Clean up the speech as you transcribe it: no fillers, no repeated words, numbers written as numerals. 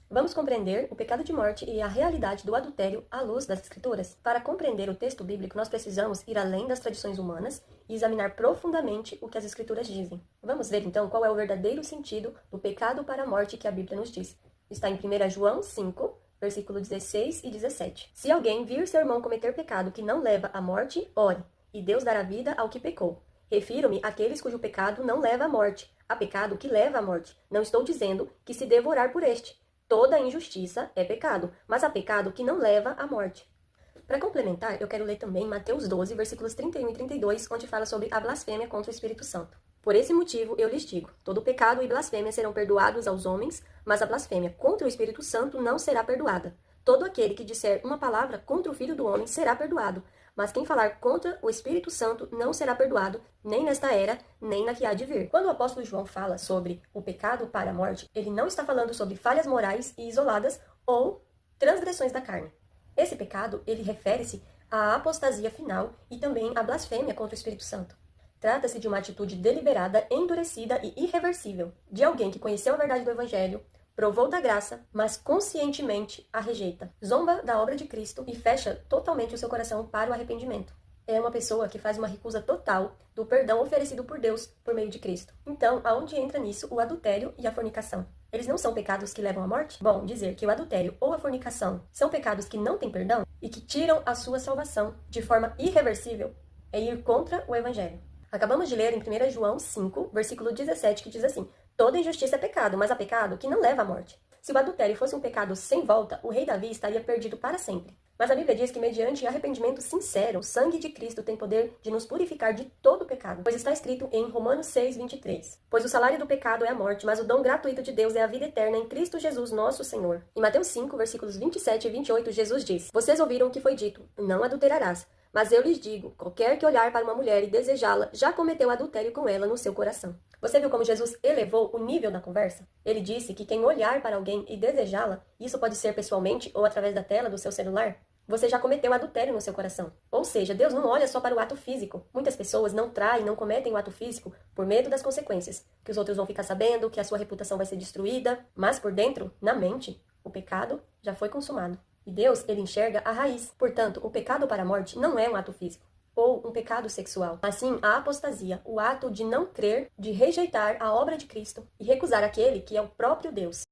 Vamos compreender o pecado de morte e a realidade do adultério à luz das Escrituras. Para compreender o texto bíblico, nós precisamos ir além das tradições humanas e examinar profundamente o que as Escrituras dizem. Vamos ver então qual é o verdadeiro sentido do pecado para a morte que a Bíblia nos diz. Está em 1 João 5, versículo 16 e 17. Se alguém vir seu irmão cometer pecado que não leva à morte, ore, e Deus dará vida ao que pecou. Refiro-me àqueles cujo pecado não leva à morte. Há pecado que leva à morte. Não estou dizendo que se devorar por este. Toda injustiça é pecado, mas há pecado que não leva à morte. Para complementar, eu quero ler também Mateus 12, versículos 31 e 32, onde fala sobre a blasfêmia contra o Espírito Santo. Por esse motivo, eu lhes digo, todo pecado e blasfêmia serão perdoados aos homens, mas a blasfêmia contra o Espírito Santo não será perdoada. Todo aquele que disser uma palavra contra o Filho do Homem será perdoado, mas quem falar contra o Espírito Santo não será perdoado, nem nesta era, nem na que há de vir. Quando o apóstolo João fala sobre o pecado para a morte, ele não está falando sobre falhas morais e isoladas ou transgressões da carne. Esse pecado, ele refere-se à apostasia final e também à blasfêmia contra o Espírito Santo. Trata-se de uma atitude deliberada, endurecida e irreversível, de alguém que conheceu a verdade do Evangelho, provou da graça, mas conscientemente a rejeita, zomba da obra de Cristo e fecha totalmente o seu coração para o arrependimento. É uma pessoa que faz uma recusa total do perdão oferecido por Deus por meio de Cristo. Então, aonde entra nisso o adultério e a fornicação? Eles não são pecados que levam à morte? Bom, dizer que o adultério ou a fornicação são pecados que não têm perdão e que tiram a sua salvação de forma irreversível é ir contra o Evangelho. Acabamos de ler em 1 João 5, versículo 17, que diz assim: toda injustiça é pecado, mas há pecado que não leva à morte. Se o adultério fosse um pecado sem volta, o rei Davi estaria perdido para sempre. Mas a Bíblia diz que, mediante arrependimento sincero, o sangue de Cristo tem poder de nos purificar de todo pecado, pois está escrito em Romanos 6, 23. Pois o salário do pecado é a morte, mas o dom gratuito de Deus é a vida eterna em Cristo Jesus, nosso Senhor. Em Mateus 5, versículos 27 e 28, Jesus diz: vocês ouviram o que foi dito, não adulterarás. Mas eu lhes digo, qualquer que olhar para uma mulher e desejá-la, já cometeu adultério com ela no seu coração. Você viu como Jesus elevou o nível da conversa? Ele disse que quem olhar para alguém e desejá-la, isso pode ser pessoalmente ou através da tela do seu celular, você já cometeu adultério no seu coração. Ou seja, Deus não olha só para o ato físico. Muitas pessoas não traem, não cometem o ato físico por medo das consequências, que os outros vão ficar sabendo, que a sua reputação vai ser destruída, mas por dentro, na mente, o pecado já foi consumado. E Deus, ele enxerga a raiz. Portanto, o pecado para a morte não é um ato físico ou um pecado sexual, mas sim a apostasia, o ato de não crer, de rejeitar a obra de Cristo e recusar aquele que é o próprio Deus.